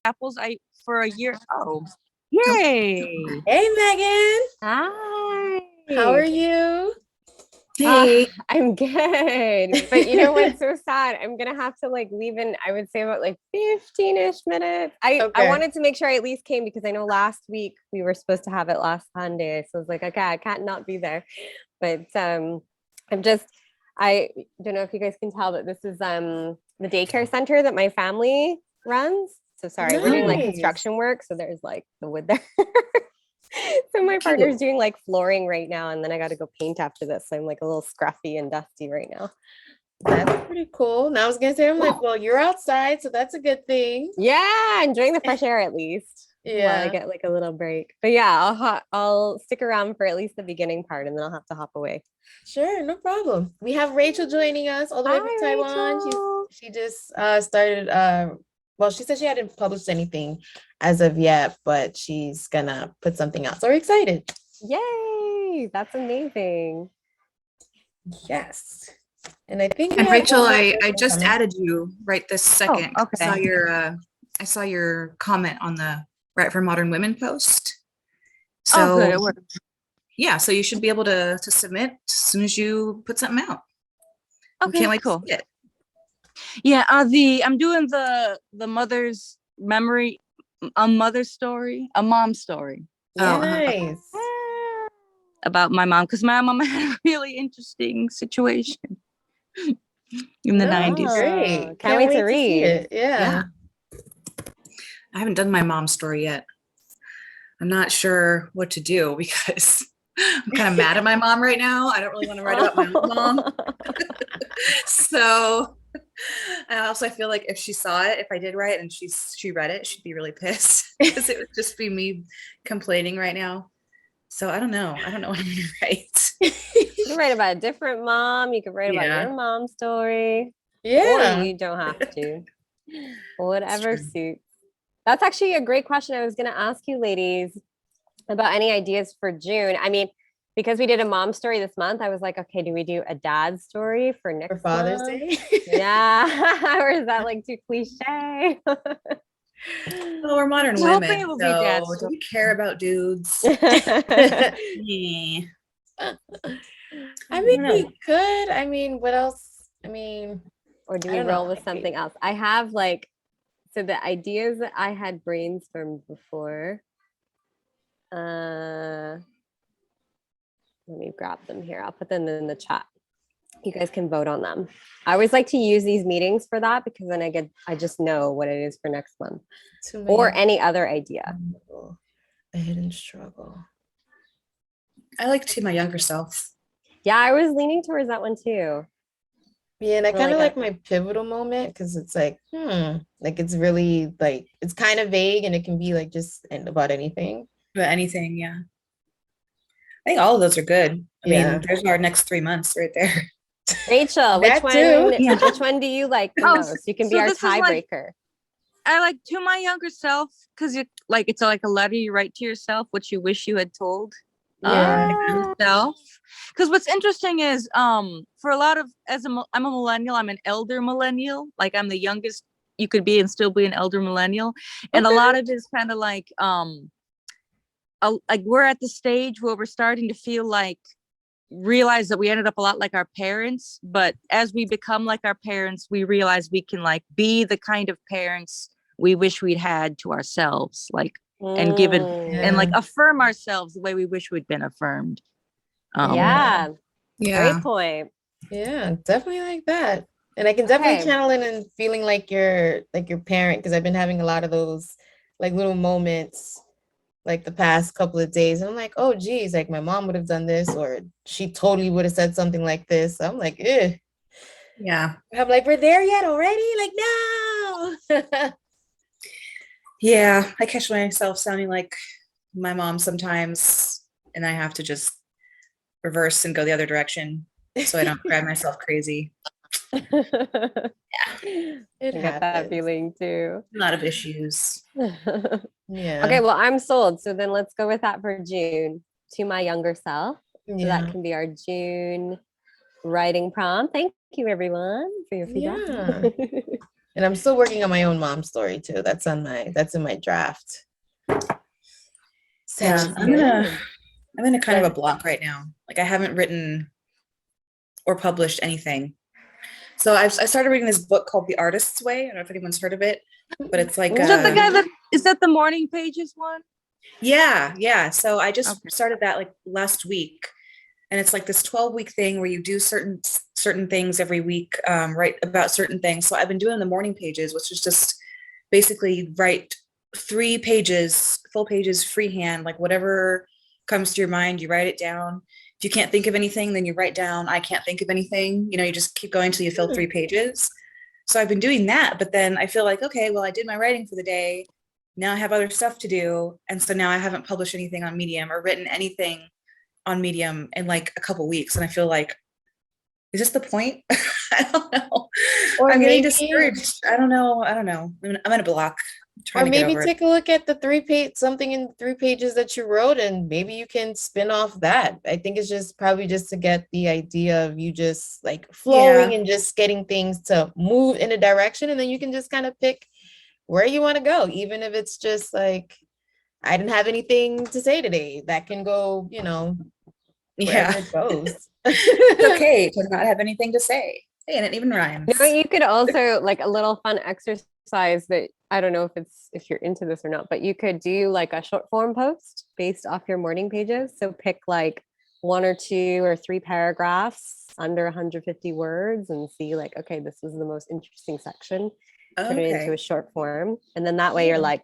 apples I for a year. Oh, yay! Hey, Megan. How are Hi. you? Hey. I'm good. But you know what's so sad? I'm gonna have to like leave in, I would say about like 15-ish minutes. I Okay. wanted to make sure I at least came because I know last week we were supposed to have it last Sunday. So I was like, okay, I can't not be there. But I'm just I don't know if you guys can tell, but this is the daycare center that my family runs. So sorry, we're doing like Nice. construction work. So there's like the wood there. So my Cute. partner's doing like flooring right now, and then I got to go paint after this. So I'm like a little scruffy and dusty right now. That's pretty cool. Now I was gonna say, I'm like, well, you're outside, so that's a good thing. Yeah, enjoying the fresh air at least while I Yeah. get like a little break. But yeah, I'll stick around for at least the beginning part, and then I'll have to hop away. Sure, no problem. We have Rachel joining us all the way from Hi, Taiwan. Rachel. She just started well, she said she hadn't published anything as of yet, but she's gonna put something out. So we're excited. Yay, that's amazing. Yes. And I think we And had Rachel, one more I person just coming. added you right this second. okay. I saw your comment on the Right for Modern Women post. Oh, good. So It worked. yeah, so you should be able to submit as soon as you put something out. We Okay, can't wait cool. to see it. Yeah, I'm doing the mother's memory, a mother's story, a mom story Oh, Nice. about my mom because my mom had a really interesting situation in the No, 90s. great. Oh, can't wait to see read. it. Yeah. Yeah. I haven't done my mom's story yet. I'm not sure what to do because I'm kind of mad at my mom right now. I don't really want to write about my own mom. So I feel like if she saw it, if I did write and she read it, she'd be really pissed because it would just be me complaining right now. So I don't know what I'm gonna write. You can write about a different mom. You can write about Yeah. your mom's story. Yeah. Or you don't have to. Whatever true. suits. That's actually a great question. I was going to ask you, ladies, about any ideas for June. I mean, because we did a mom story this month, I was like, okay, do we do a dad story for next For Father's month? Day. Yeah. Or is that like too cliche? Well, we're modern I'm hoping women, it will be so dad's do story. we care about dudes? Yeah. I mean, No. we could. I mean, what else? I mean, Or do I we don't know, roll with like, something else? I have like, so the ideas that I had brainstormed before. Let me grab them here. I'll put them in the chat. You guys can vote on them. I always like to use these meetings for that because then I just know what it is for next month too or many any other idea. a hidden struggle. I like to my younger self. Yeah, I was leaning towards that one too. Yeah, and I Or kind of like like my pivotal moment because it's like, like it's really like it's kind of vague and it can be like just about anything. But anything, yeah. I think all of those are good. I Yeah. mean, there's our next 3 months right there. Rachel, which That one? too. Yeah. Which one do you like the Oh, most? You can be so our this is like- tiebreaker. I like to my younger self because it's like a letter you write to yourself, what you wish you had told Yeah. yourself. Because what's interesting is for a lot of I'm a millennial, I'm an elder millennial, like I'm the youngest you could be and still be an elder millennial, and a Okay. lot of it is kind of like we're at the stage where we're starting to feel like realize that we ended up a lot like our parents, but as we become like our parents, we realize we can like be the kind of parents we wish we'd had to ourselves, like and give it and like Yeah. affirm ourselves the way we wish we'd been affirmed. Yeah. Yeah. Great point. Yeah, definitely like that. And I can definitely Okay. channel in and feeling like your parent because I've been having a lot of those like little moments like the past couple of days. And I'm like, oh geez, like my mom would have done this or she totally would have said something like this. I'm like, eh. Yeah. I'm like, we're there yet already? Like, no. Yeah. I catch myself sounding like my mom sometimes, and I have to just reverse and go the other direction so I don't drive myself crazy. It I get that happens. feeling too. A lot of issues. Yeah. Okay, well, I'm sold. So then let's go with that for June. To my younger self. So Yeah. that can be our June writing prompt. Thank you, everyone, for your feedback. Yeah. And I'm still working on my own mom story too. That's in my draft. Yeah, section. I'm in a kind of a block right now. Like I haven't written or published anything. So I started reading this book called The Artist's Way. I don't know if anyone's heard of it, but it's like Is that the guy that is that the morning pages one? yeah. So I just Okay. started that like last week, and it's like this 12-week thing where you do certain things every week, write about certain things. So I've been doing the morning pages, which is just basically write 3 pages, full pages, freehand, like whatever comes to your mind, you write it down. If you can't think of anything, then you write down, I can't think of anything. You know, you just keep going until you fill 3 pages. So I've been doing that, but then I feel like, okay, well, I did my writing for the day. Now I have other stuff to do. And so now I haven't published anything on Medium or written anything on Medium in like a couple weeks. And I feel like, is this the point? I don't know. Or I'm getting maybe- discouraged. I don't know. I'm in a block. I'm trying Or to get maybe over it. take a look at the 3 page, something in 3 pages that you wrote, and maybe you can spin off that. I think it's just probably just to get the idea of you just like flowing Yeah. and just getting things to move in a direction, and then you can just kind of pick where you want to go, even if it's just like, I didn't have anything to say today. That can go, wherever Yeah. it goes. It's okay to not have anything to say. Hey, and it even rhymes. No, you could also like a little fun exercise that I don't know if you're into this or not, but you could do like a short form post based off your morning pages. So pick like 1 or 2 or 3 paragraphs under 150 words and see like, okay, this is the most interesting section. Turn it into a short form. And then that way you're Yeah. like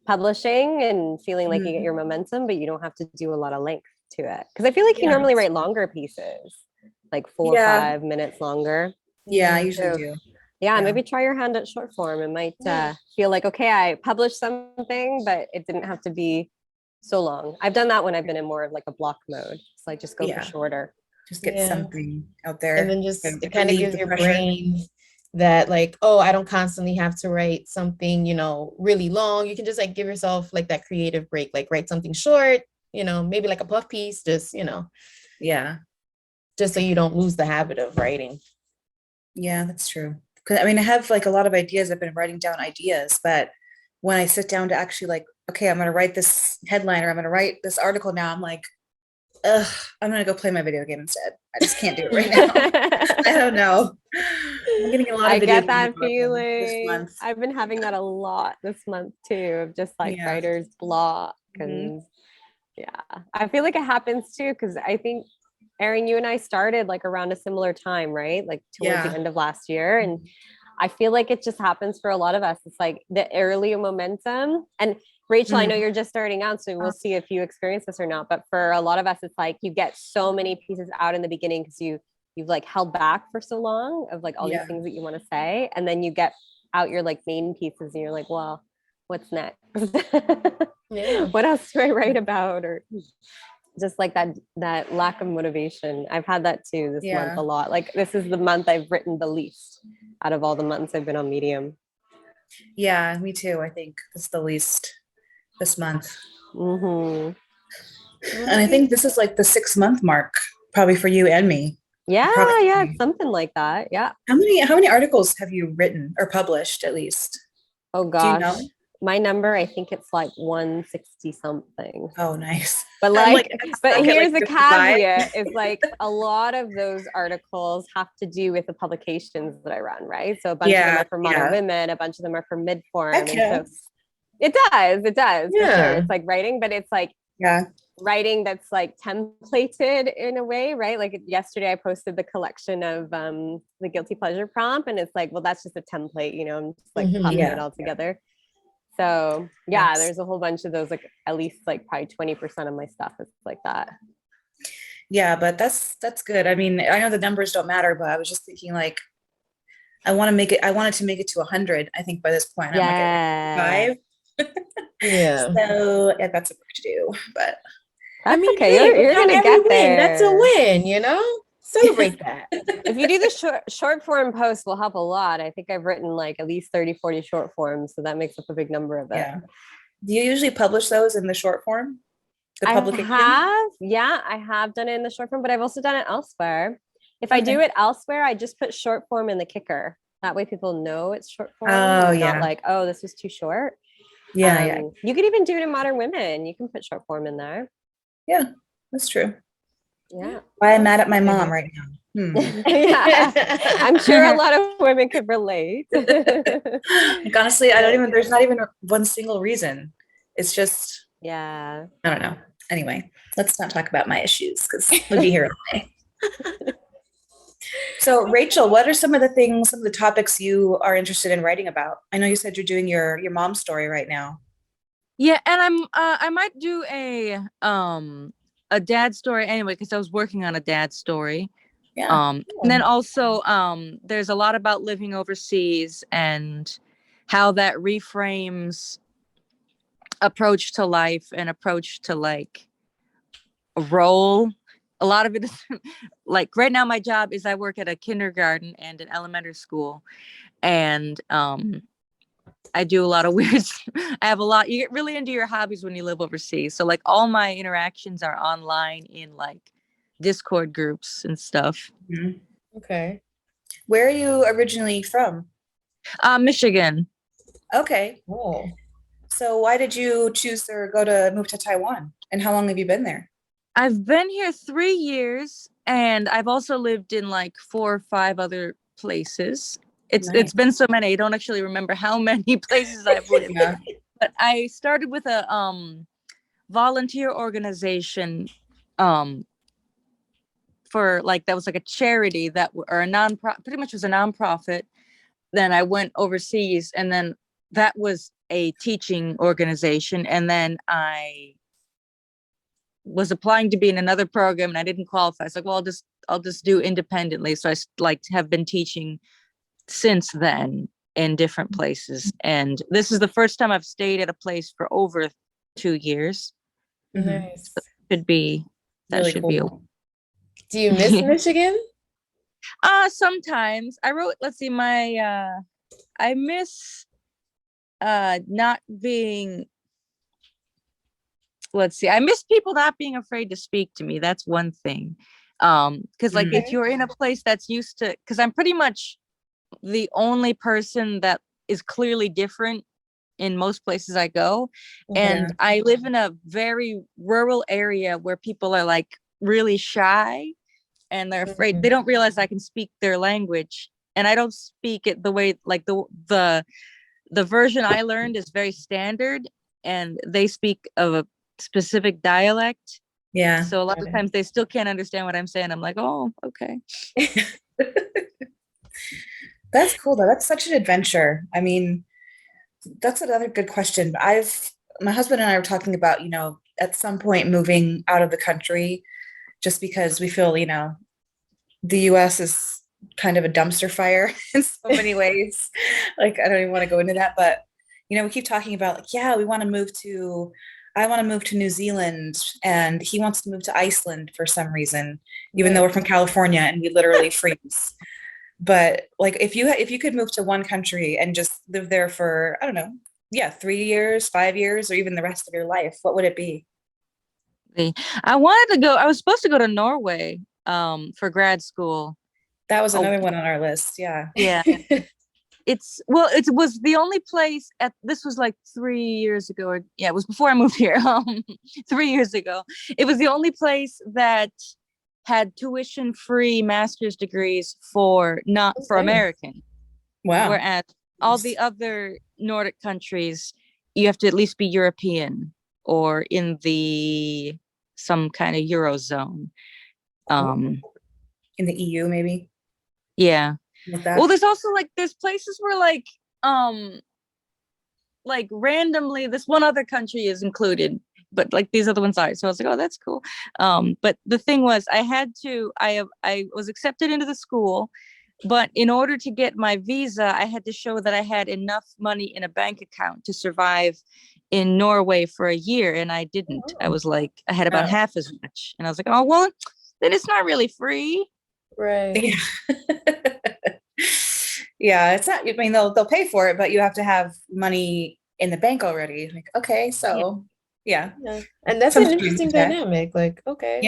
publishing and feeling like you get Mhm. your momentum, but you don't have to do a lot of length to it. Because I feel like you Yeah. normally write longer pieces, like 4 or Yeah. 5 minutes longer. Yeah, I usually So- do. Yeah, Yeah. maybe try your hand at short form. It might Yeah. feel like, okay, I published something, but it didn't have to be so long. I've done that when I've been in more of like a block mode. It's like just go Yeah. for shorter. Just get Yeah. something out there. And then just and it kind of relieve gives the your pressure. brain that like, oh, I don't constantly have to write something, really long. You can just like give yourself like that creative break, like write something short, maybe like a puff piece, just, Yeah. just so you don't lose the habit of writing. Yeah, that's true. Because I mean, I have like a lot of ideas. I've been writing down ideas, but when I sit down to actually like, okay, I'm going to write this headline or I'm going to write this article now, I'm like, ugh, I'm going to go play my video game instead. I just can't do it right now. I don't know. I'm getting a lot of I video get game that this feeling. month. I've been having that a lot this month too, of just like Yeah. writer's block. Mhm. And yeah, I feel like it happens too, because I think Erin, you and I started like around a similar time, right? Like towards Yeah. the end of last year. And I feel like it just happens for a lot of us. It's like the early momentum. And Rachel, I know you're just starting out, so we'll see if you experience this or not. But for a lot of us, it's like you get so many pieces out in the beginning because you've like held back for so long of like all Yeah. these things that you want to say. And then you get out your like main pieces and you're like, well, what's next? Yeah. What else do I write about? Or just like that lack of motivation. I've had that too this month Yeah. a lot. Like this is the month I've written the least out of all the months I've been on Medium. Yeah, me too. I think it's the least this month. Hmm. And I think this is like the 6-month mark, probably for you and me. Yeah, Probably. yeah, it's something like that. Yeah. How many articles have you written or published at least? Oh Do you gosh. know? My number, I think it's like 160 something. Oh, nice. But I'm like, stuck but at, here's like, the 55. caveat is like a lot of those articles have to do with the publications that I run, right? So a bunch of them Yeah, are for Modern yeah. Women, a bunch of them are for Midform. That And so counts. it does for sure. Yeah. It's like writing, but it's like Yeah. writing that's like templated in a way, right? Like yesterday I posted the collection of the guilty pleasure prompt, and it's like, well, that's just a template, I'm just like Mhm. popping Yeah. it all together. So yeah, Yes. there's a whole bunch of those, like at least like probably 20% of my stuff is like that. Yeah, but that's good. I mean, I know the numbers don't matter, but I was just thinking like I wanted to make it to 100, I think by this point. I'm like Yeah. at 5. Yeah. So I've got some work to do, but That's okay. hey, You're not gonna every get win, there. That's a win, Celebrate that. If you do the short form post will help a lot. I think I've written like at least 30, 40 short forms. So that makes up a big number of it. yeah. Do you usually publish those in the short form? The I publication? have done it in the short form, but I've also done it elsewhere. If I do it elsewhere, I just put short form in the kicker That way people know it's short form. Oh, It's yeah. not like, oh, this was too short. Yeah. You could even do it in Modern Women. You can put short form in there. Yeah, that's true. Yeah. Why I'm mad at my mom right now. Yeah. I'm sure a lot of women could relate. Like, honestly, there's not even one single reason. It's just, Yeah. I don't know. Anyway, let's not talk about my issues because we'd be here all day. So Rachel, what are some of the topics you are interested in writing about? I know you said you're doing your mom's story right now. Yeah, and I might do a dad story anyway because I was working on a dad story. Yeah. And then also there's a lot about living overseas and how that reframes approach to life and approach to like a role. A lot of it is like right now my job is I work at a kindergarten and an elementary school, and I do a lot of weird I have a lot. You get really into your hobbies when you live overseas, so like all my interactions are online in like Discord groups and stuff. Mhm. Okay. Where are you originally from? Michigan. Okay. Oh. So why did you choose or move to Taiwan? And how long have you been there? I've been here 3 years, and I've also lived in like 4 or 5 other places. It's Nice. been so many, I don't actually remember how many places I've lived. Yeah. But I started with a volunteer organization for like that was like a charity or a non-profit, pretty much was a nonprofit. Then I went overseas, and then that was a teaching organization, and then I was applying to be in another program and I didn't qualify. So like, well, I'll just do independently. So I like have been teaching since then in different places. And this is the first time I've stayed at a place for over 2 years. Nice. Should be that Really should be cool. Do you miss Michigan? sometimes I wrote, let's see, I miss not being, let's see, I miss people not being afraid to speak to me. That's one thing. Because like if you're in a place that's used to, because I'm pretty much the only person that is clearly different in most places I go. And I live in a very rural area where people are like really shy and they're afraid. They don't realize I can speak their language. And I don't speak it the way, like the version I learned is very standard, and they speak of a specific dialect. Yeah. So a lot of times they still can't understand what I'm saying. I'm like, oh, okay. That's cool though. That's such an adventure. I mean, that's another good question. My husband and I were talking about, at some point moving out of the country just because we feel, the US is kind of a dumpster fire in so many ways. Like, I don't even want to go into that, but, we keep talking about like, yeah, I want to move to New Zealand, and he wants to move to Iceland for some reason, even though we're from California and we literally freeze. But like, if you could move to one country and just live there for, I don't know, 3 years, 5 years, or even the rest of your life, what would it be? I was supposed to go to Norway for grad school. That was another one on our list. Yeah. Yeah. It was the only place this was like 3 years ago, or yeah, it was before I moved here. 3 years ago. It was the only place that had tuition-free master's degrees for American. Wow. Whereas all the other Nordic countries, you have to at least be European or in some kind of Eurozone. In the EU, maybe? Yeah. Like that? Well, there's also there's places where like randomly this one other country is included, but like these other ones aren't. So I was like, oh, that's cool. But the thing was, I was accepted into the school, but in order to get my visa, I had to show that I had enough money in a bank account to survive in Norway for a year, and I didn't. I was like, I had about half as much, and I was like, oh well, then it's not really free. Right. Yeah. Yeah, it's not, I mean, they'll pay for it, but you have to have money in the bank already. Like, okay, so yeah. And that's an interesting dynamic. Like, okay.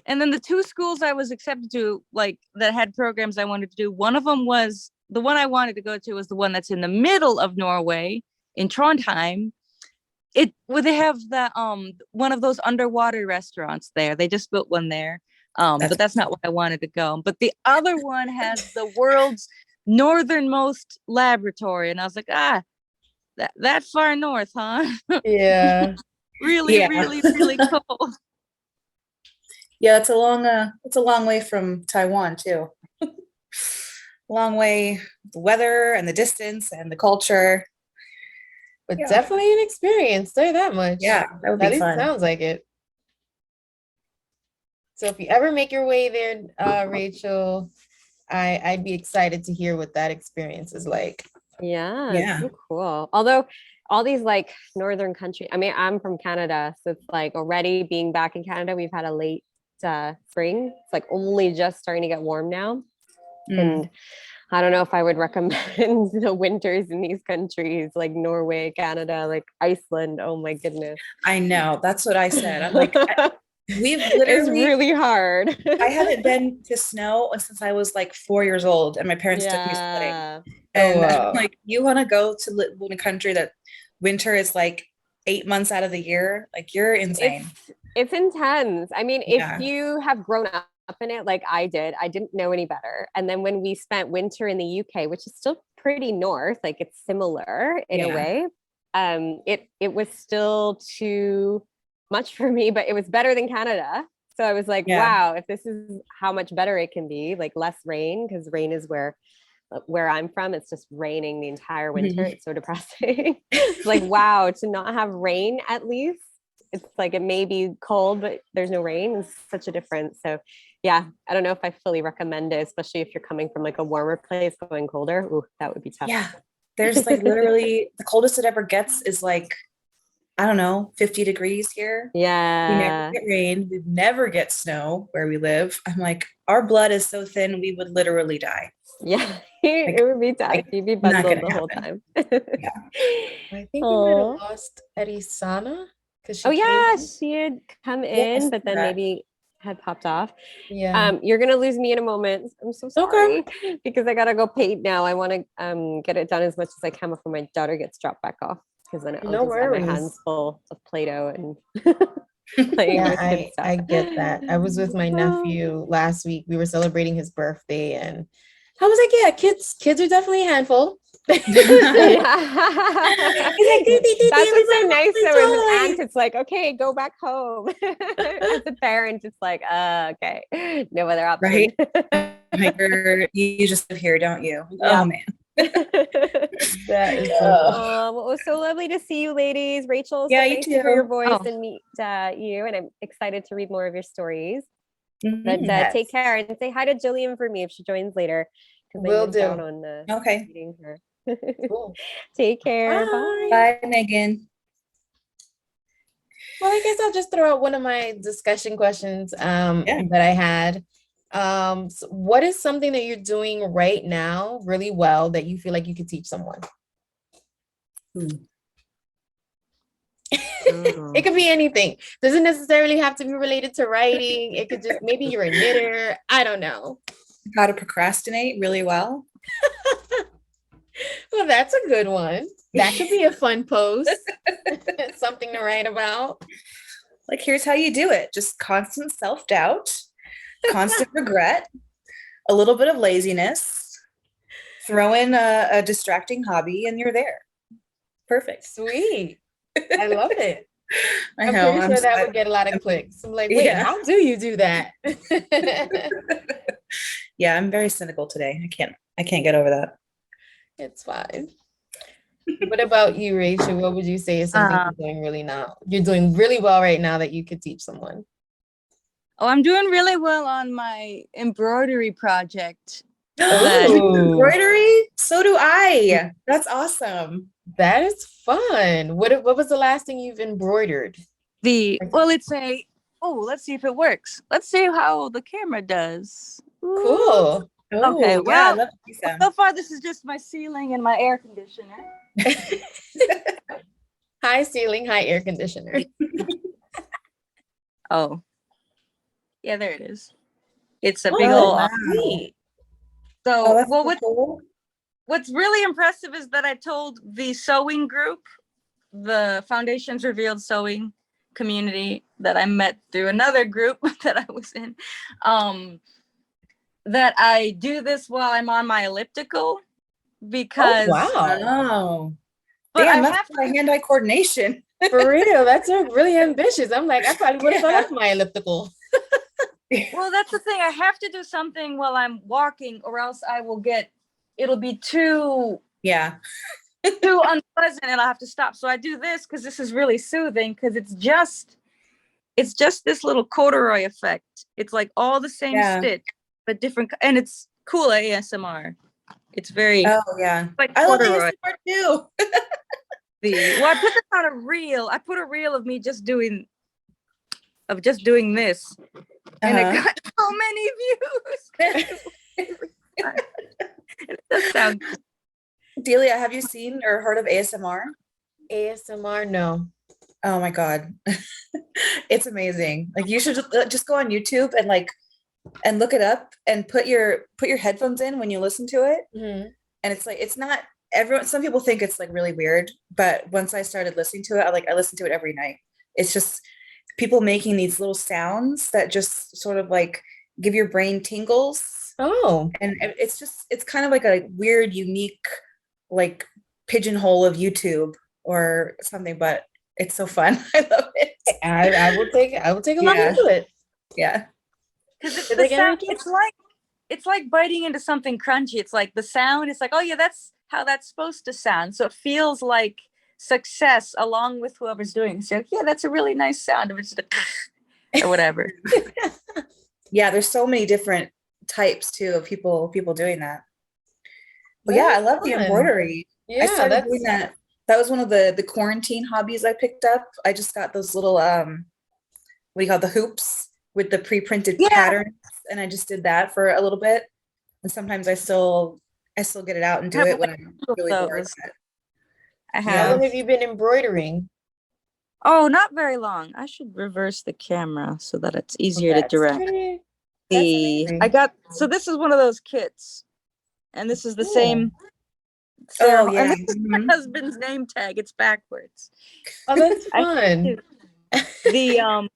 And And then the two schools I was accepted to, like that had programs I wanted to do, one of them was the one I wanted to go to was the one that's in the middle of Norway in Trondheim. They have the one of those underwater restaurants there. They just built one there. But that's not where I wanted to go. But the other one has the world's northernmost laboratory. And I was like, that far north, huh? Yeah. Really, Yeah. really, really cool. Yeah, it's a long way from Taiwan too. Long way, the weather and the distance and the culture. But Yeah. definitely an experience. Say that much. Yeah, that would At be least fun. sounds like it. So if you ever make your way there, Rachel, I'd be excited to hear what that experience is like. Yeah, Yeah. it's so cool. Although all these like northern countries, I mean, I'm from Canada, so it's like already being back in Canada, we've had a late spring. It's like only just starting to get warm now. Mm. And I don't know if I would recommend the winters in these countries like Norway, Canada, like Iceland. Oh my goodness. I know. That's what I said. I'm like, we've It's literally, really hard. I haven't been to snow since I was like 4 years old, and my parents took me sledding. Yeah. And wow. like, you want to go to live in a country that winter is like 8 months out of the year? Like, you're insane. It's intense. I mean, Yeah. if you have grown up in it like I did, I didn't know any better. And then when we spent winter in the UK, which is still pretty north, like it's similar in a Yeah. way, it was still too much for me, but it was better than Canada. So I was like, Yeah. wow, if this is how much better it can be, like less rain, because rain is where I'm from, it's just raining the entire winter. Mhm. It's so depressing. It's like, wow, to not have rain at least. It's like it may be cold, but there's no rain. It's such a difference. So yeah, I don't know if I fully recommend it, especially if you're coming from like a warmer place going colder. Ooh, that would be tough. Yeah. There's like literally the coldest it ever gets is like, I don't know, 50 degrees here. We never Yeah. get rain. We never get snow where we live. I'm like, our blood is so thin, we would literally die. Yeah. It would be tough. You'd be not bundled gonna the whole happen. time. Yeah. I think we might Aw. have lost Erisana because she Oh came yeah, in. she had come Yeah, I in, saw but then that. maybe had popped off. Yeah. You're gonna lose me in a moment. I'm so sorry because I gotta go paint now. I want to get it done as much as I can before my daughter gets dropped back off, because then I'll No just have my worries. hands full of Play-Doh and playing Yeah, with kid stuff. I get that. I was with my nephew last week. We were celebrating his birthday, and I was like, yeah, kids are definitely a handful. Yeah. He's like, That's what's so nice. So as an toy." aunt, it's like, okay, go back home. As a parent, it's like, okay, no other option. Right. Like, you just live here, don't you? Yeah. Oh man. That is so Ugh. funny. Well, it was so lovely to see you, ladies. Rachel, so Yeah, you nice to hear your too. voice Oh. and meet you. And I'm excited to read more of your stories. Mhm. But Yes. take care and say hi to Jillian for me if she joins later. Because Will I went down do. on Okay. meeting her. Cool. Take care. Bye. Bye. Bye, Megan. Well, I guess I'll just throw out one of my discussion questions Yeah. that I had. So what is something that you're doing right now really well that you feel like you could teach someone? It could be anything. Doesn't necessarily have to be related to writing. It could just, maybe you're a knitter. I don't know. How to procrastinate really well. Well, that's a good one. That could be a fun post. Something to write about. Like, here's how you do it. Just constant self-doubt, constant regret, a little bit of laziness, throw in a distracting hobby, and you're there. Perfect. Sweet. I love it. I I'm know. pretty I'm sure that so- would get a lot of clicks. I'm like, wait, Yeah. how do you do that? Yeah, I'm very cynical today. I can't get over that. It's fine. What about you, Rachel? What would you say is something you're doing really well right now that you could teach someone? Oh, I'm doing really well on my embroidery project. Ooh. Embroidery? So do I. That's awesome. That is fun. What was the last thing you've embroidered? Let's see if it works. Let's see how the camera does. Ooh. Cool. Okay, yeah, I well, love to see some. So far, this is just my ceiling and my air conditioner. High ceiling, high air conditioner. Oh, Yeah, there it is. It's a big Oh, old. wow. sweet. Oh, So, that's well, so cool. what's really impressive is that I told the sewing group, the Foundations Revealed sewing community that I met through another group that I was in, that I do this while I'm on my elliptical because, Wow. Oh, but I damn, that's have my hand-eye coordination. For real, that's really ambitious. I'm like, I probably would have fell Yeah. off my elliptical. well, that's the thing. I have to do something while I'm walking, or else I will it'll be too Yeah. unpleasant and I'll have to stop. So I do this because this is really soothing because it's just this little corduroy effect. It's like all the same Yeah. stitch, but different, and it's cool ASMR. It's very Oh, yeah. like I love corduroy. ASMR too. Well, I put this on a reel. I put a reel of me just doing this, and it Uh-huh. got so many views. It does sound Delia, have you seen or heard of ASMR? ASMR, no. Oh my God. It's amazing. Like you should just go on YouTube and look it up and put your headphones in when you listen to it. Mhm. And it's like, it's not everyone, some people think it's like really weird, but once I started listening to it, I listen to it every night. It's just people making these little sounds that just sort of like give your brain tingles. Oh, And it's kind of like a weird, unique, like pigeonhole of YouTube or something, but it's so fun. I love it. I will take a look Yeah. into it. Yeah. because it's Did the they get sound. rankings? It's like biting into something crunchy. It's like the sound. It's like, oh yeah, that's how that's supposed to sound. So it feels like success along with whoever's doing it. So like, yeah, that's a really nice sound. If it's just or whatever. Yeah, there's so many different types too of people doing that. But yeah, I That's love the fun. embroidery. I Yeah, started that's doing that. That was one of the quarantine hobbies I picked up. I just got those little what do you call the hoops with the pre-printed Yeah. patterns, and I just did that for a little bit. And sometimes I still get it out and do Have it when like I'm two of really bored. those. but- I how have. long have you been embroidering? Oh, not very long. I should reverse the camera so that it's easier to That's direct. pretty- The amazing. I got so this is one of those kits, and this is the Cool. same. Oh And yeah. this is my Mhm. husband's name tag. It's backwards. Oh, that's I fun. The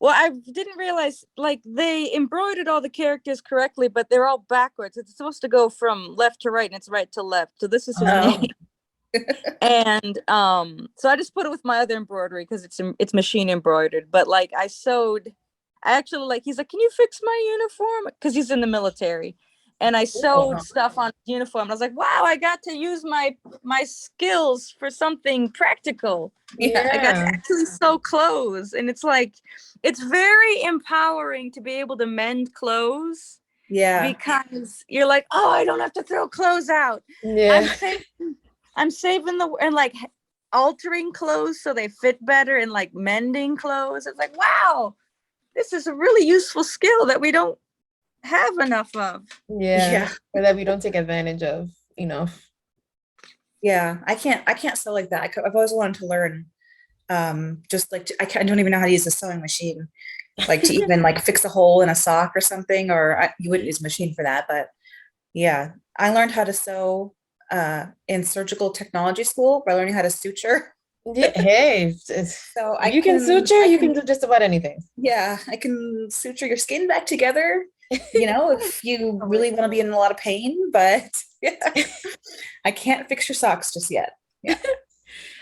well, I didn't realize like they embroidered all the characters correctly, but they're all backwards. It's supposed to go from left to right, and it's right to left. So this is his Oh. name. And so I just put it with my other embroidery because it's machine embroidered. But like I actually like he's like, can you fix my uniform? Because he's in the military. And I sewed stuff on his uniform. I was like, wow, I got to use my skills for something practical. Yeah. I got to actually sew clothes. And it's like, it's very empowering to be able to mend clothes Yeah. because you're like, oh, I don't have to throw clothes out. Yeah. I'm saving and like altering clothes so they fit better and like mending clothes. It's like, wow, this is a really useful skill that we don't have enough of. Yeah. Yeah. Or that we don't take advantage of, Yeah. I can't sew like that. I've always wanted to learn. Just like I don't even know how to use a sewing machine, like to even like fix a hole in a sock or something. Or you wouldn't use a machine for that, but yeah, I learned how to sew in surgical technology school by learning how to suture. Yeah, hey, So if you can suture, you can do just about anything. Yeah, I can suture your skin back together, if you really want to be in a lot of pain, but yeah, I can't fix your socks just yet. Yeah.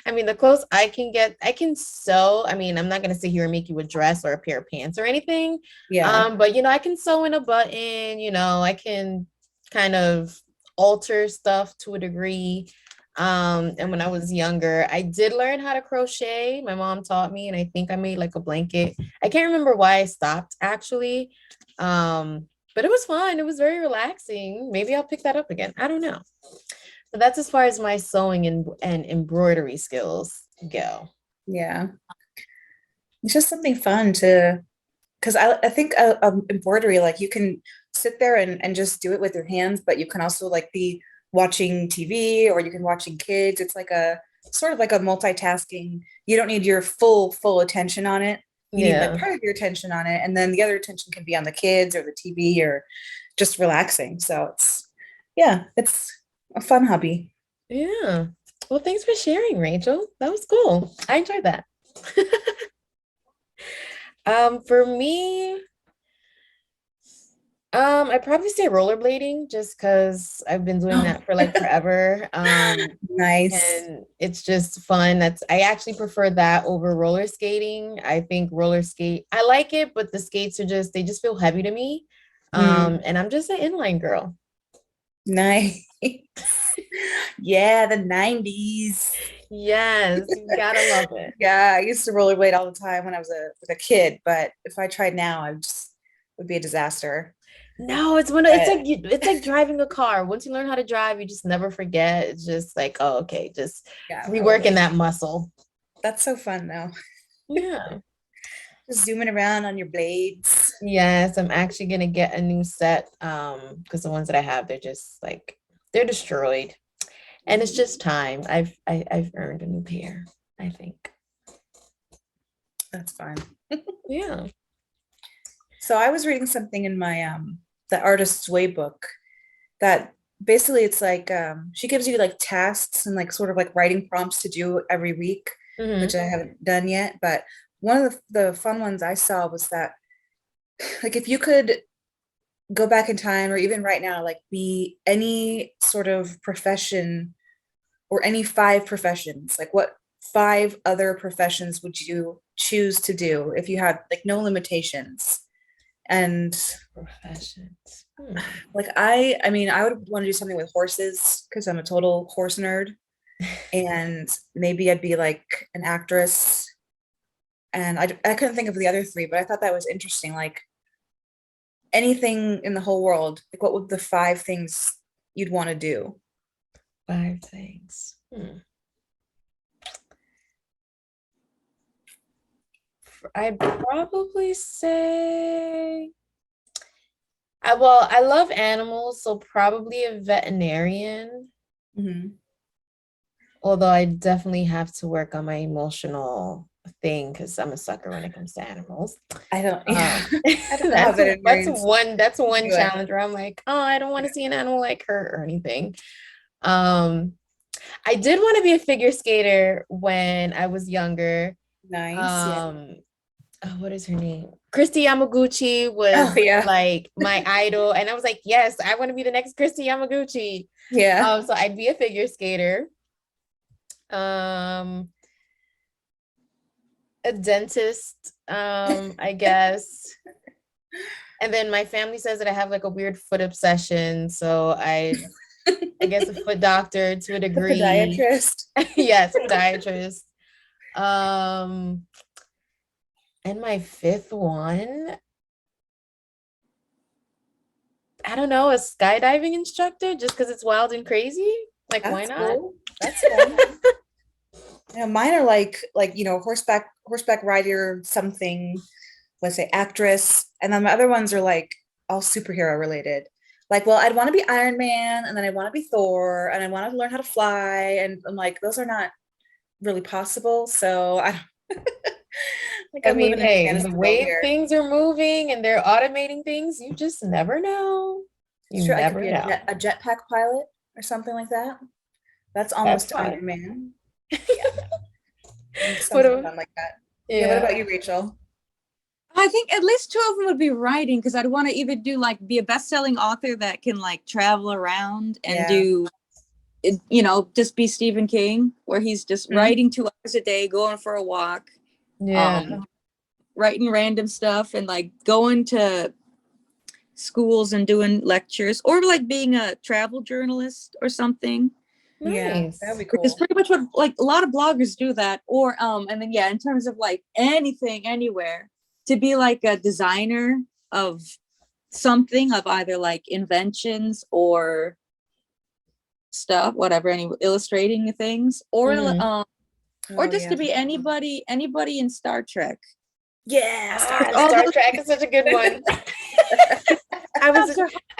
I mean, the clothes I can sew. I mean, I'm not gonna sit here and make you a dress or a pair of pants or anything. Yeah. But I can sew in a button, I can kind of alter stuff to a degree. And when I was younger, I did learn how to crochet. My mom taught me, and I think I made like a blanket. I can't remember why I stopped actually. But it was fun. It was very relaxing. Maybe I'll pick that up again. I don't know. But that's as far as my sewing and embroidery skills go. Yeah. It's just something fun because I think embroidery, like you can sit there and just do it with your hands, but you can also like be watching TV or you can watching kids. It's like a sort of like a multitasking. You don't need your full attention on it, you need Yeah. like part of your attention on it, and then the other attention can be on the kids or the TV or just relaxing. So it's a fun hobby. Yeah. Well, thanks for sharing, Rachel. That was cool. I enjoyed that. For me, I'd probably say rollerblading just because I've been doing that for like forever. Nice. And it's just fun. I actually prefer that over roller skating. I think I like it, but the skates they just feel heavy to me. And I'm just an inline girl. Nice. Yeah, the 90s. Yes, you gotta love it. Yeah, I used to rollerblade all the time when I was a kid, but if I tried now, I just would be a disaster. No, it's it's like driving a car. Once you learn how to drive, you just never forget. It's just like, oh, okay, just Yeah, reworking totally. that muscle. That's so fun though. Yeah. Just zooming around on your blades. Yes, I'm actually gonna get a new set. Because the ones that I have, they're destroyed. And it's just time. I've earned a new pair, I think. That's fun. Yeah. So I was reading something in my the Artist's Way book that basically it's like she gives you like tasks and like sort of like writing prompts to do every week, Mhm. which I haven't done yet. But one of the fun ones I saw was that like if you could go back in time or even right now, like be any sort of profession or any 5 professions, like what 5 other professions would you choose to do if you had like no limitations? And Professions. like I mean I would want to do something with horses because I'm a total horse nerd, and maybe I'd be like an actress, and I couldn't think of the other 3, but I thought that was interesting. Like anything in the whole world, like what would the 5 things you'd want to do? 5 things. I'd probably say, I love animals, so probably a veterinarian. Mm-hmm. Although I definitely have to work on my emotional thing because I'm a sucker when it comes to animals. I don't I don't know how That's veterinarians that's one do it. challenge where I'm like, oh, I don't want to see an animal like hurt or anything. I did want to be a figure skater when I was younger. Nice. Yeah. What is her name? Christy Yamaguchi was Oh yeah. like my idol, and I was like, yes, I want to be the next Christy Yamaguchi. Yeah. So I'd be a figure skater. A dentist, I guess. And then my family says that I have like a weird foot obsession, so I guess a foot doctor to a degree. Podiatrist. Yes, podiatrist. And my 5th one, I don't know, a skydiving instructor, just because it's wild and crazy. Like, why That's not? cool. That's fun. Yeah, mine are like horseback rider something, let's say actress, and then my other ones are like all superhero related. Like, well, I'd want to be Iron Man, and then I want to be Thor, and I want to learn how to fly, and I'm like, those are not really possible. So I don't like I I'm mean, living in a hey, fantasy the world way here. things are moving and they're automating things, you just never know. You Sure, I could never be know. a jetpack pilot or something like that. That's That's almost fun. Iron Man. What Something a- fun like that. Yeah. What about you, Rachel? I think at least 2 of them would be writing because I'd want to either do like be a best-selling author that can like travel around and Yeah. do, just be Stephen King, where he's just Mhm. writing 2 hours a day, going for a walk, Yeah. writing random stuff, and like going to schools and doing lectures, or like being a travel journalist or something. Yeah, Nice. that'd be Which is cool. pretty much what like a lot of bloggers do that. Or and then in terms of like anything, anywhere, to be like a designer of something, of either like inventions or stuff, whatever, any illustrating things, or Mhm. or Oh just yeah. to be anybody in Star Trek. Yeah, Star all Star those- Trek is such a good one. I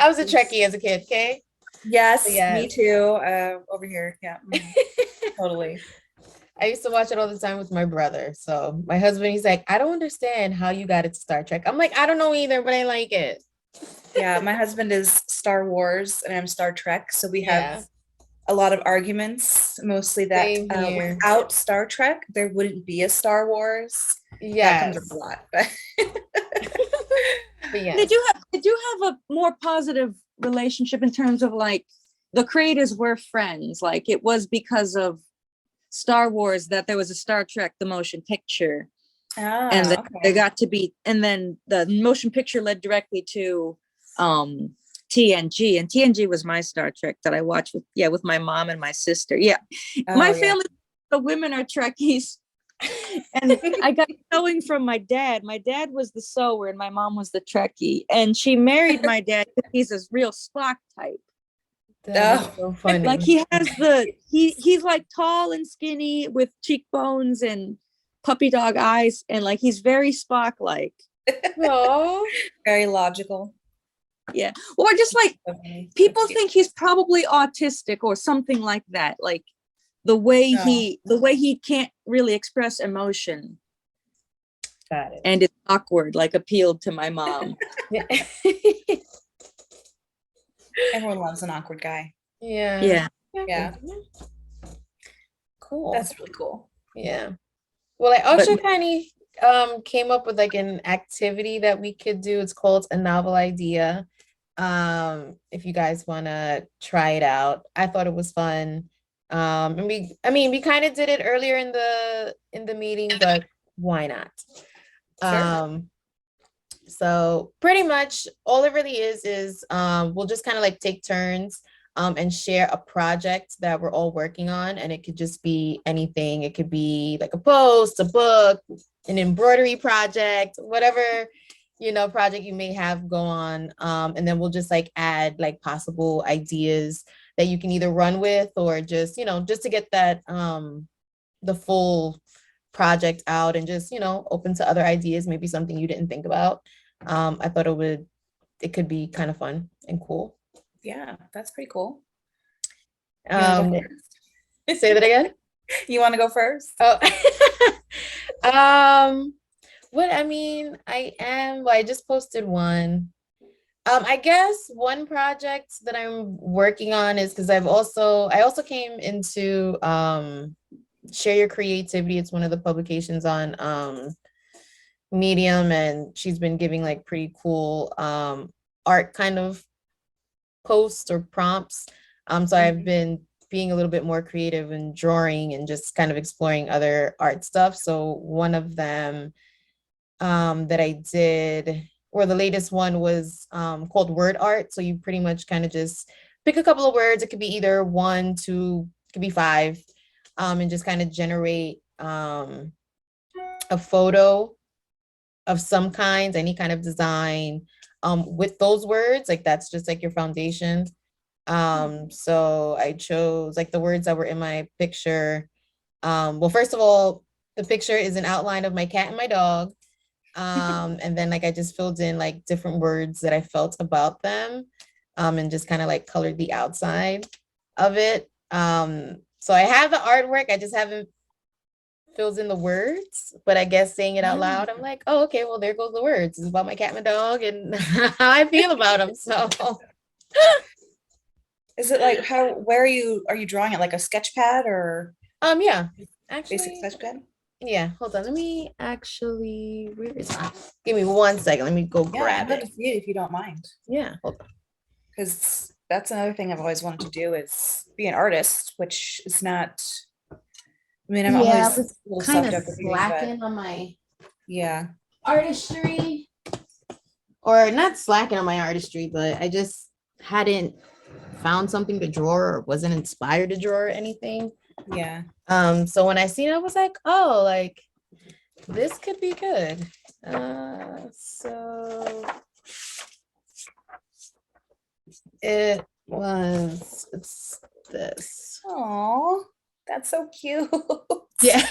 was a Trekkie as a kid, okay? Yes, Yes. me too. Over here. Yeah. Totally. I used to watch it all the time with my brother. So my husband, he's like, I don't understand how you got it to Star Trek. I'm like, I don't know either, but I like it. Yeah, my husband is Star Wars and I'm Star Trek, so we Yeah. have a lot of arguments, mostly that Same here. without Star Trek, there wouldn't be a Star Wars. That comes up Yes. a lot. But But They yes. do have a more positive relationship in terms of like the creators were friends. Like it was because of Star Wars that there was a Star Trek the motion picture, and then they okay. got to be, and then the motion picture led directly to TNG, and TNG was my Star Trek that I watched with my mom and my sister. Yeah, my Oh, yeah. family, the women are Trekkies. And I got sewing from my dad. My dad was the sewer and my mom was the Trekkie. And she married my dad because he's a real Spock type. That is Oh. so funny. Like he has he's like tall and skinny with cheekbones and puppy dog eyes, and like he's very Spock like. Oh, Very logical. Yeah. Or just like Okay. people That's cute. think he's probably autistic or something like that. Like the way he can't really express emotion got it. and it's awkward, like appealed to my mom. Everyone loves an awkward guy. Yeah. Yeah. Yeah. Cool. That's really cool. Yeah. Well, I also kind of came up with like an activity that we could do. It's called a novel idea. If you guys want to try it out, I thought it was fun. And we kind of did it earlier in the meeting, but why not? Sure. So pretty much all it really is we'll just kind of like take turns and share a project that we're all working on. And it could just be anything. It could be like a post, a book, an embroidery project, whatever, project you may have go on. And then we'll just like add like possible ideas that you can either run with or just to get that the full project out and just open to other ideas, maybe something you didn't think about. I thought it could be kind of fun and cool. Yeah, that's pretty cool. You wanna go first? Say that again. You want to go first? Oh, I just posted one. I guess one project that I'm working on is because I also came into Share Your Creativity. It's one of the publications on Medium, and she's been giving like pretty cool art kind of posts or prompts. So I've been being a little bit more creative and drawing and just kind of exploring other art stuff. So one of them that I did, or the latest one, was called word art. So you pretty much kind of just pick a couple of words. It could be either 1, 2, it could be 5, and just kind of generate a photo of some kind, any kind of design with those words. Like that's just like your foundation. So I chose like the words that were in my picture. Well, first of all, the picture is an outline of my cat and my dog. And then like I just filled in like different words that I felt about them, and just kind of like colored the outside of it. So I have the artwork, I just haven't filled in the words, but I guess saying it out loud, I'm like, oh, okay, well, there goes the words. It's about my cat and my dog and how I feel about them. So Is it like where are you drawing it, like a sketch pad or yeah, basic actually, sketch pad? yeah, hold on. Let me actually, where is that? Give me 1 second. Let me go Yeah, grab I'd love it. to see it if you don't mind. Yeah, hold on. Because that's another thing I've always wanted to do is be an artist, which is not. I mean, I'm Yeah, always I was a little kind of self-deprecating, but slacking on my yeah. artistry, or not slacking on my artistry, but I just hadn't found something to draw or wasn't inspired to draw or anything. Yeah. So when I seen it, I was like, oh, like this could be good. So it's this. Oh, that's so cute. Yeah.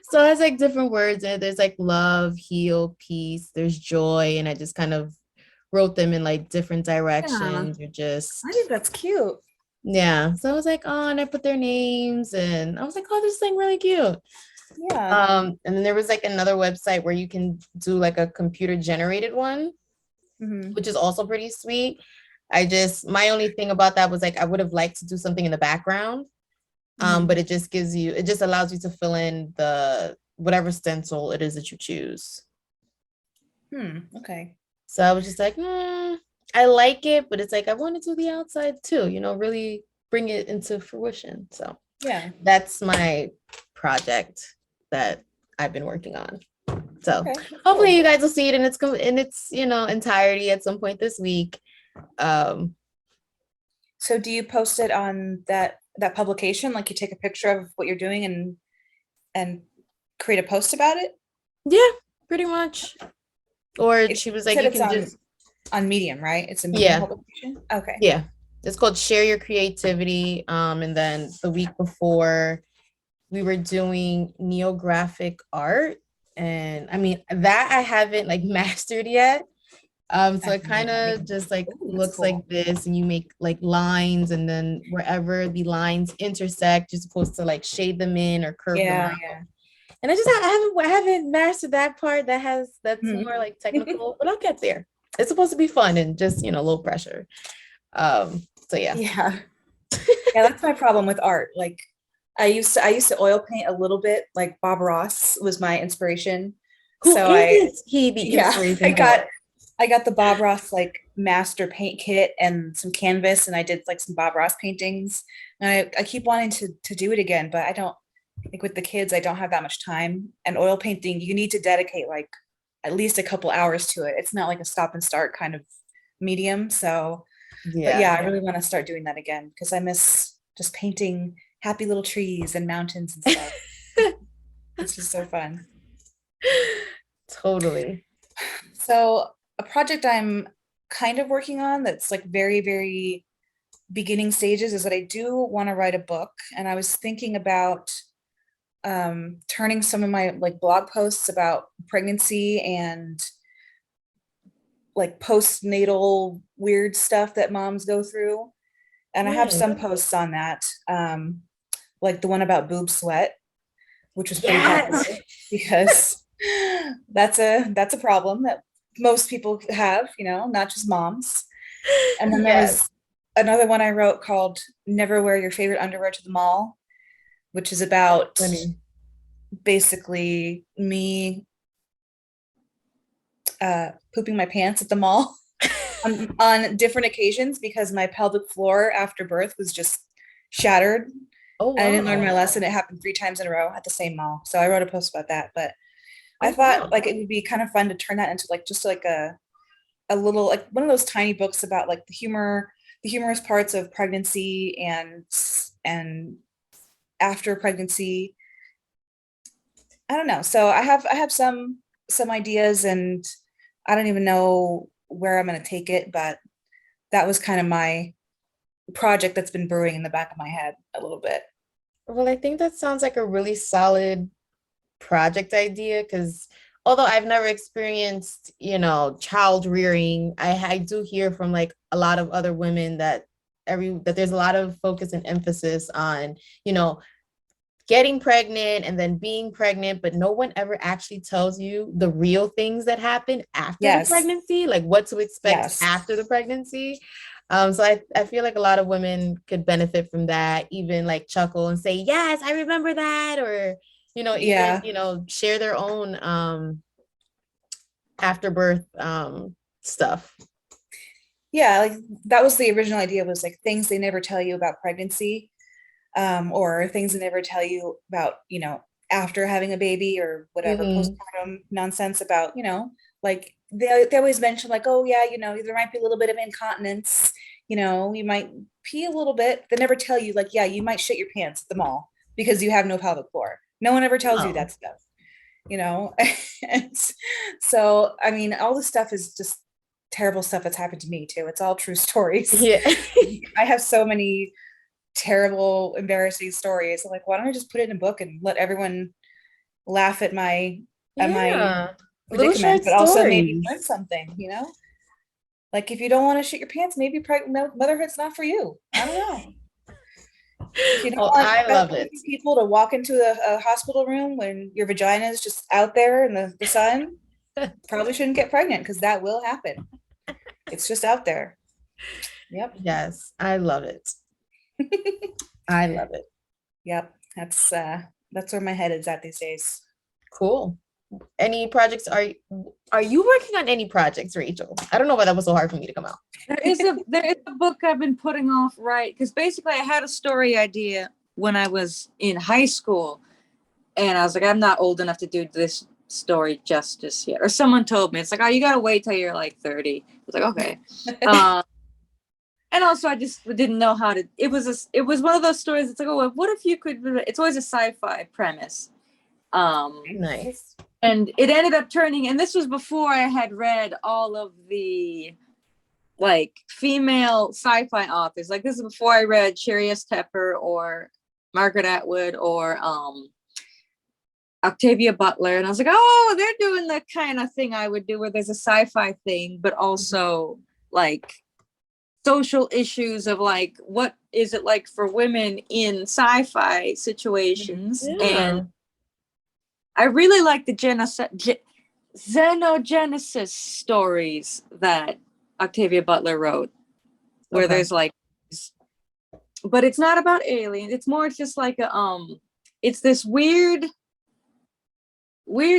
So it's like different words, and there's like love, heal, peace, there's joy, and I just kind of wrote them in like different directions, or just I think that's cute. Yeah. So I was like, oh, and I put their names and I was like, oh, this thing really cute. Yeah. And then there was like another website where you can do like a computer generated one, Mhm. which is also pretty sweet. My only thing about that was like I would have liked to do something in the background. Mhm. But it just allows you to fill in the whatever stencil it is that you choose. Okay. So I was just like, I like it, but it's like I want to do the outside too, really bring it into fruition. So Yeah. that's my project that I've been working on. So Okay. hopefully Cool. you guys will see it in its entirety at some point this week. So do you post it on that publication? Like you take a picture of what you're doing and create a post about it? Yeah, pretty much. Or You she was like, said you it's can just on Medium, right? It's a Medium yeah. publication. Okay. Yeah, it's called Share Your Creativity. And then the week before, we were doing neographic art, and I mean that I haven't like mastered yet. So it kind of just like Ooh, that's looks cool. like this, and you make like lines, and then wherever the lines intersect, you're supposed to like shade them in or curve them Yeah, out. yeah. And I haven't mastered that part. That's Mhm. more like technical, but I'll get there. It's supposed to be fun and just low pressure. So yeah. Yeah. Yeah, that's my problem with art. Like I used to oil paint a little bit, like Bob Ross was my inspiration. Who So is he the yeah, inspiration for? I got the Bob Ross like master paint kit and some canvas, and I did like some Bob Ross paintings. And I keep wanting to do it again, but I don't, like with the kids, I don't have that much time. And oil painting, you need to dedicate like at least a couple hours to it. It's not like a stop and start kind of medium. So, but Yeah. yeah, I really want to start doing that again because I miss just painting happy little trees and mountains and stuff. It's just so fun. Totally. So, a project I'm kind of working on that's like very, very beginning stages is that I do want to write a book. And I was thinking about turning some of my like blog posts about pregnancy and like postnatal weird stuff that moms go through. And I have Nice. some posts on that, like the one about boob sweat, which was pretty Yes. popular because that's a problem that most people have, not just moms. And then there Yes. was another one I wrote called Never Wear Your Favorite Underwear to the Mall, which is about Funny. basically me pooping my pants at the mall on different occasions because my pelvic floor after birth was just shattered. Oh And I didn't learn my wow. lesson. It happened 3 times in a row at the same mall. So I wrote a post about that. But I Oh, thought wow. like it would be kind of fun to turn that into like just like a little like one of those tiny books about like the humorous parts of pregnancy and after pregnancy. I don't know. So I have some ideas and I don't even know where I'm going to take it, but that was kind of my project that's been brewing in the back of my head a little bit. Well, I think that sounds like a really solid project idea because although I've never experienced, child rearing, I do hear from like a lot of other women that there's a lot of focus and emphasis on, getting pregnant and then being pregnant, but no one ever actually tells you the real things that happen after the Yes. pregnancy, like what to expect Yes. after the pregnancy. So I feel like a lot of women could benefit from that, even like chuckle and say, yes, I remember that, or, Yeah. even, share their own afterbirth stuff. Yeah, like that was the original idea was like things they never tell you about pregnancy, or things they never tell you about, after having a baby or whatever Mhm. postpartum nonsense about, like they always mention like, oh yeah, there might be a little bit of incontinence, you might pee a little bit. They never tell you like, yeah, you might shit your pants at the mall because you have no pelvic floor. No one ever tells you Oh. that stuff, And so, I mean, all this stuff is just terrible stuff that's happened to me too. It's all true stories. Yeah. I have so many terrible, embarrassing stories. I'm like, why don't I just put it in a book and let everyone laugh at my Yeah. Little predicament, short but also maybe stories. learn something. Like if you don't want to shit your pants, maybe motherhood's not for you. I don't know. You know, Oh, like, I love it. people to walk into a hospital room when your vagina is just out there in the sun, probably shouldn't get pregnant because that will happen. It's just out there. Yep. Yes, I love it. I love it. Yep. That's where my head is at these days. Cool. Any projects are you working on any projects, Rachel? I don't know why that was so hard for me to come out. There is a book I've been putting off, right? Because basically I had a story idea when I was in high school, and I was like, I'm not old enough to do this story justice yet. Or someone told me, it's like, oh, you gotta wait till you're like 30. I was like, okay. And also I just didn't know how to. It was one of those stories. It's like, oh, what if you could? It's always a sci-fi premise. Nice. And it ended up turning, and this was before I had read all of the like female sci-fi authors. Like this is before I read Sherry S. Tepper or Margaret Atwood or Octavia Butler. And I was like, oh, they're doing the kind of thing I would do where there's a sci-fi thing, but also like social issues of like, what is it like for women in sci-fi situations? Yeah. And I really like the xenogenesis stories that Octavia Butler wrote, where Okay. there's like, but it's not about aliens. It's more just like it's this weird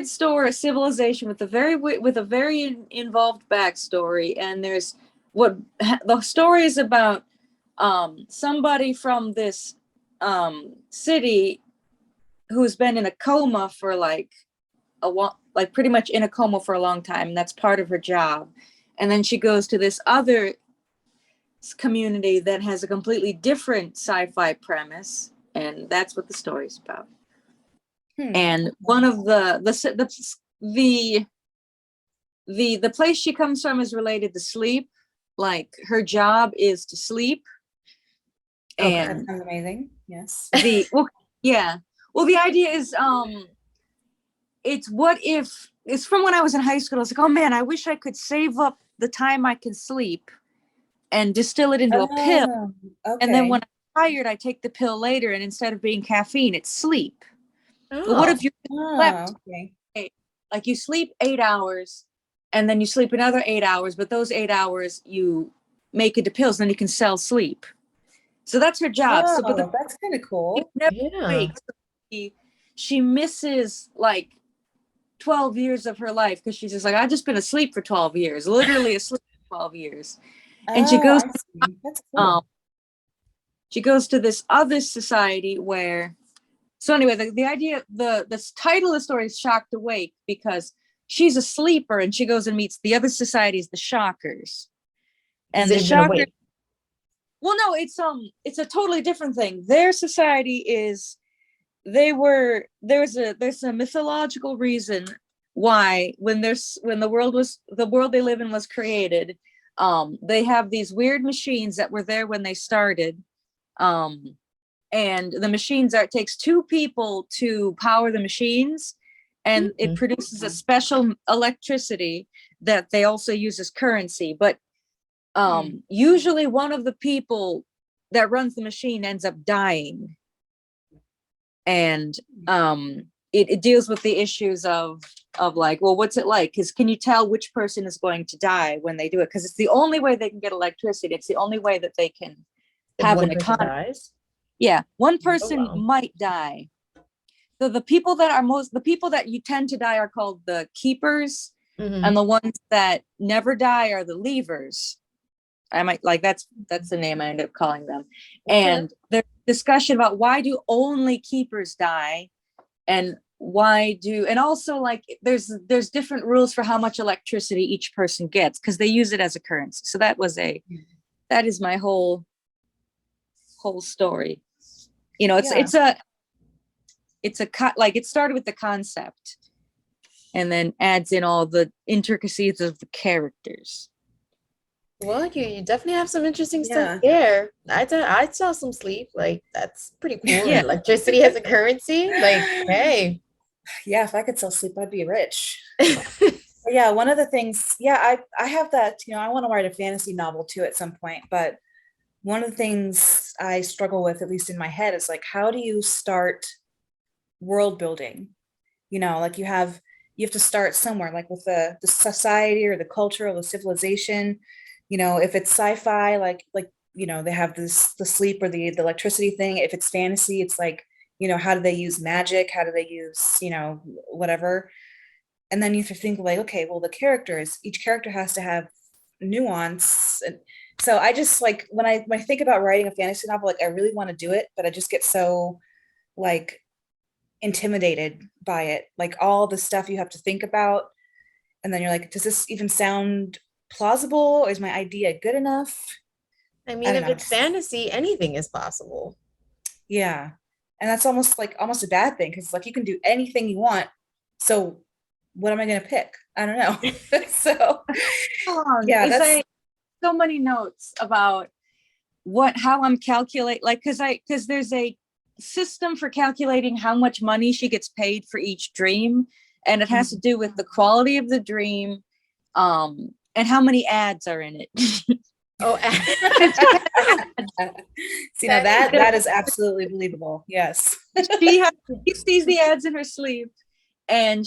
story, a civilization with a very involved backstory, and there's what the story is about. Somebody from this city who's been in a coma for like pretty much in a coma for a long time, and that's part of her job. And then she goes to this other community that has a completely different sci-fi premise, and that's what the story's about. And one of the place she comes from is related to sleep. Like her job is to sleep. Okay. And That sounds amazing. Yes. well, the idea is it's what if it's from when I was in high school. I was like, oh man, I wish I could save up the time I can sleep and distill it into a pill. Okay. And then when I'm tired, I take the pill later, and instead of being caffeine, it's sleep. But what if you slept? Okay. Like you sleep 8 hours and then you sleep another 8 hours, but those 8 hours you make into pills, then you can sell sleep. So that's her job. Oh, So, but that's kind of cool. never Yeah. wakes. She misses like 12 years of her life because she's just like, I've just been asleep for 12 years, literally asleep for 12 years. And she goes, I see. That's cool. she goes to this other society where, so anyway, the idea, the title of the story is Shocked Awake, because she's a sleeper and she goes and meets the other societies, the Shockers. And the Shockers, well, no, it's a totally different thing. Their society is, there's a mythological reason why when the world they live in was created, they have these weird machines that were there when they started. And the machines it takes two people to power the machines, and it produces a special electricity that they also use as currency. But usually one of the people that runs the machine ends up dying. And it deals with the issues of like, well, what's it like? Because can you tell which person is going to die when they do it? Because it's the only way they can get electricity. It's the only way that they can have an economy. Yeah, one person might die. So the people that you tend to die are called the keepers, and the ones that never die are the leavers. I might like that's the name I ended up calling them. And there's discussion about why do only keepers die, and also like there's different rules for how much electricity each person gets because they use it as a currency. So that is my whole story. You know, it's a cut, like it started with the concept and then adds in all the intricacies of the characters. Well, you definitely have some interesting stuff there. I saw some sleep. Like that's pretty cool. Yeah. Electricity as a currency. Like, hey. Yeah, if I could sell sleep, I'd be rich. Yeah, one of the things, I have that, I want to write a fantasy novel too at some point, but one of the things I struggle with, at least in my head, is like, how do you start world building? You know, like you have to start somewhere, like with the society or the culture or the civilization. You know, if it's sci-fi, like you know, they have this the sleep or the electricity thing. If it's fantasy, it's like, you know, how do they use magic? How do they use, you know, whatever? And then you have to think like, okay, well, the characters, each character has to have nuance. And so I just like when I think about writing a fantasy novel, like I really want to do it, but I just get so like intimidated by it, like all the stuff you have to think about. And then you're like, does this even sound plausible? Is my idea good enough? I I mean, don't if know. it's fantasy, anything is possible. Yeah. And that's almost a bad thing because like you can do anything you want. So what am I going to pick? I don't know. So yeah, Is that's I so many notes about how I'm calculate like because there's a system for calculating how much money she gets paid for each dream, and it has to do with the quality of the dream, and how many ads are in it. Oh, see now that is absolutely believable. Yes. She sees the ads in her sleep, and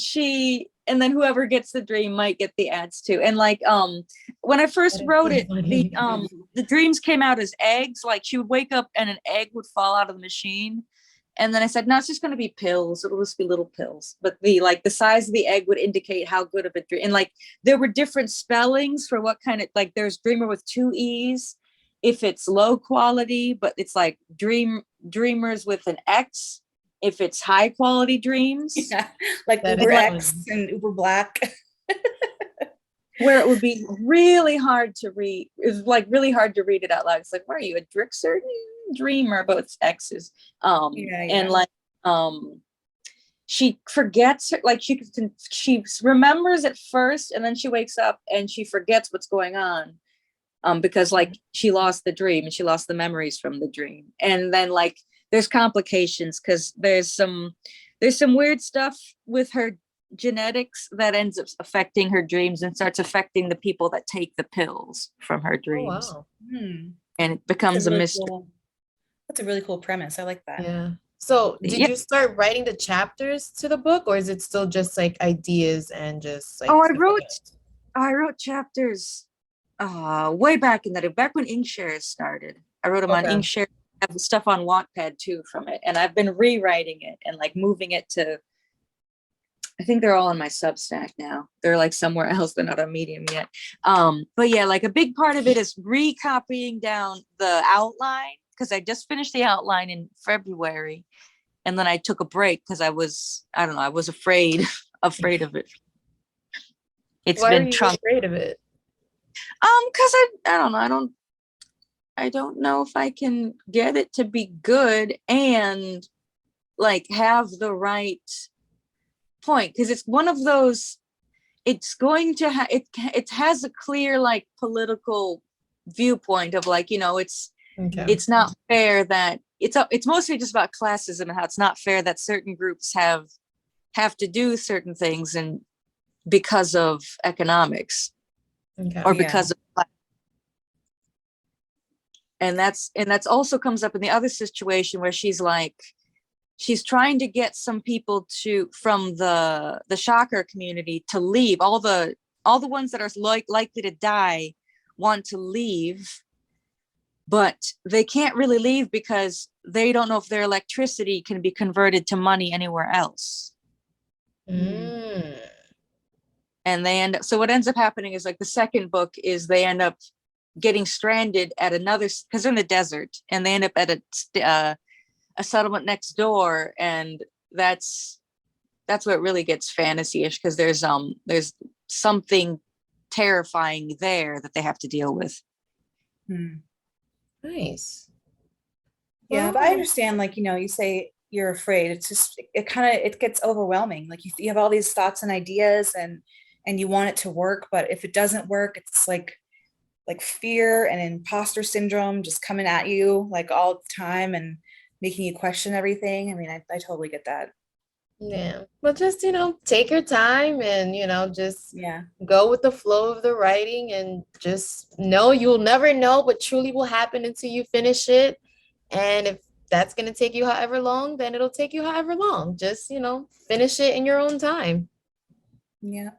then whoever gets the dream might get the ads too. And like when I first that is wrote so it, funny. the dreams came out as eggs. Like she would wake up and an egg would fall out of the machine. And then I said, no, it's just going to be pills. It'll just be little pills. But the size of the egg would indicate how good of a dream. And like there were different spellings for what kind of, like there's dreamer with 2 E's if it's low quality, but it's like dreamers with an X if it's high quality dreams. Yeah. Like That Uber is X funny. and Uber Black. Where it would be really hard to read. It's like really hard to read it out loud. It's like, what are you, a Drixer dreamer? But it's X's. Yeah, And yeah. like, she forgets, like she remembers at first, and then she wakes up and she forgets what's going on. Because like she lost the dream and she lost the memories from the dream. And then like there's complications because there's some weird stuff with her genetics that ends up affecting her dreams and starts affecting the people that take the pills from her Oh, dreams. wow. Hmm. And it That's becomes a really mystery. cool. That's a really cool premise. I like that. Yeah. So did Yeah. you start writing the chapters to the book, or is it still just like ideas and just like Oh, something else? I wrote chapters way back in the day, back when Inkshares started. I wrote them on Okay. Inkshares. I have stuff on Wattpad too from it, and I've been rewriting it and like moving it to. I think they're all on my Substack now. They're like somewhere else. They're not on Medium yet. But yeah, like a big part of it is recopying down the outline because I just finished the outline in February, and then I took a break because I don't know, I was afraid of it. It's Why were been you trunk. afraid of it? Because I don't know. I don't know if I can get it to be good and like have the right point, because it's one of those, it's going to it has a clear like political viewpoint of like, you know, Okay. it's not fair that it's mostly just about classism and how it's not fair that certain groups have to do certain things and because of economics Okay. or Yeah. because of class. And that's also comes up in the other situation where she's trying to get some people from the shocker community to leave. All the ones that are likely to die want to leave, but they can't really leave because they don't know if their electricity can be converted to money anywhere else. Mm. And so what ends up happening is like the second book is they end up getting stranded at another, because they're in the desert, and they end up at a settlement next door, and that's where it really gets fantasy-ish because there's something terrifying there that they have to deal with. Hmm. Nice. Yeah, Well, but I understand, like, you know, you say you're afraid. It's just it gets overwhelming. Like you have all these thoughts and ideas and you want it to work, but if it doesn't work, it's like fear and imposter syndrome just coming at you like all the time and making you question everything. I mean, I totally get that. Yeah. But just, take your time and, just Yeah. go with the flow of the writing and just know you'll never know what truly will happen until you finish it. And if that's going to take you however long, then it'll take you however long. Just, finish it in your own time Yeah.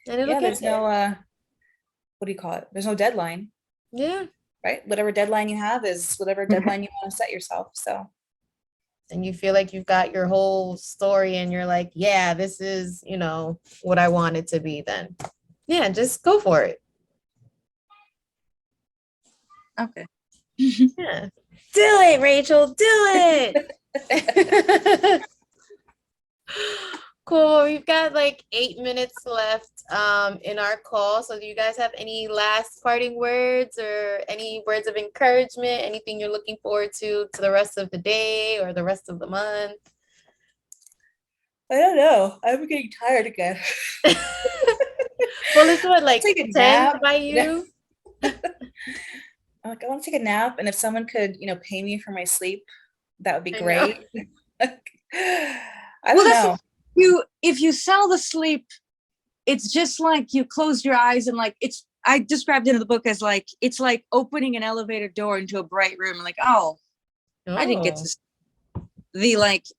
and it'll Yeah. get There's there. no, what do you call it? There's no deadline, Yeah. right? Whatever deadline you have is whatever deadline you want to set yourself. So And you feel like you've got your whole story and you're like, yeah, this is, what I want it to be, then yeah, just go for it. Okay. Yeah. Do it, Rachel. Do it. Cool. We've got like 8 minutes left in our call. So do you guys have any last parting words or any words of encouragement? Anything you're looking forward to the rest of the day or the rest of the month? I don't know. I'm getting tired again. Well, it's what, like Take a 10 nap. by you? I'm like, I want to take a nap, and if someone could, pay me for my sleep, that would be I know. great. I Well, don't that's know. if you sell the sleep, it's just like you close your eyes and like I described it in the book as like it's like opening an elevator door into a bright room. Like, oh, I didn't get Oh. to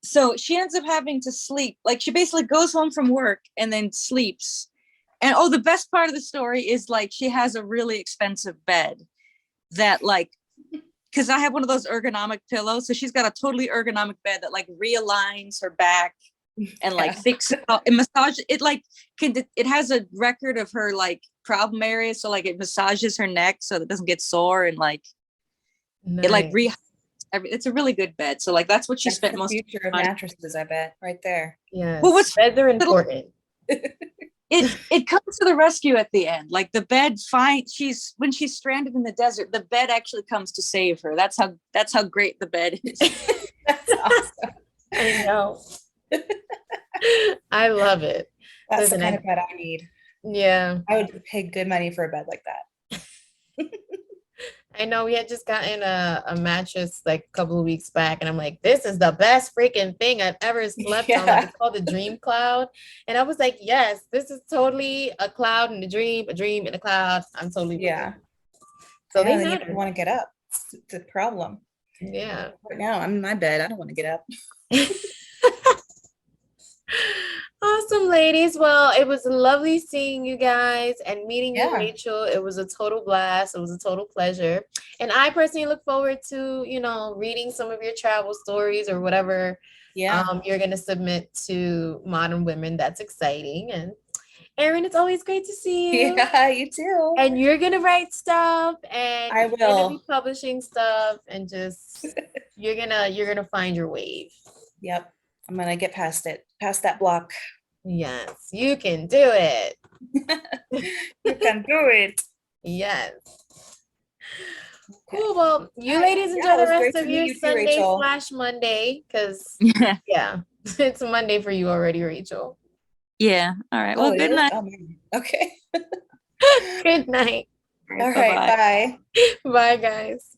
so she ends up having to sleep. Like she basically goes home from work and then sleeps. And the best part of the story is like she has a really expensive bed that like because I have one of those ergonomic pillows. So she's got a totally ergonomic bed that like realigns her back and like Yeah. fix it and massage it. Like it has a record of her like problem areas. So like it massages her neck so that it doesn't get sore and like it like Nice. it's a really good bed. So like that's what she That's spent the most of future of money. mattresses, I bet, right there. Yes. Well, what's Beds are important. it comes to the rescue at the end. Like the bed when she's stranded in the desert, the bed actually comes to save her. That's how great the bed is. That's awesome. I know. I love it. That's Listen, the kind of bed I need. Yeah. I would pay good money for a bed like that. I know we had just gotten a mattress like a couple of weeks back, and I'm like, this is the best freaking thing I've ever slept on. Like, Yeah. it's called the Dream Cloud. And I was like, yes, this is totally a cloud and a dream in a cloud. I'm totally with Yeah. it. So Yeah, they then you matter. don't want to get up. It's the problem. Yeah. Right now, I'm in my bed. I don't want to get up. Awesome, ladies. Well, it was lovely seeing you guys and meeting you, Yeah. Rachel. It was a total blast. It was a total pleasure. And I personally look forward to, reading some of your travel stories or whatever Yeah. you're going to submit to Modern Women. That's exciting. And Erin, it's always great to see you. Yeah, you too. And you're going to write stuff and I you're going to will. be publishing stuff and just you're going to find your wave. Yep. I'm gonna get past that block. Yes, you can do it. You can do it. Yes. Cool. Well, you Right. ladies Yeah, enjoy it the was great rest to of meet your you too, Sunday Rachel. / Monday, because Yeah. yeah, it's Monday for you already, Rachel. Yeah. All right. Well, it good is? night. Oh, man. Okay. Good night. All right. Bye-bye. Bye. Bye, guys.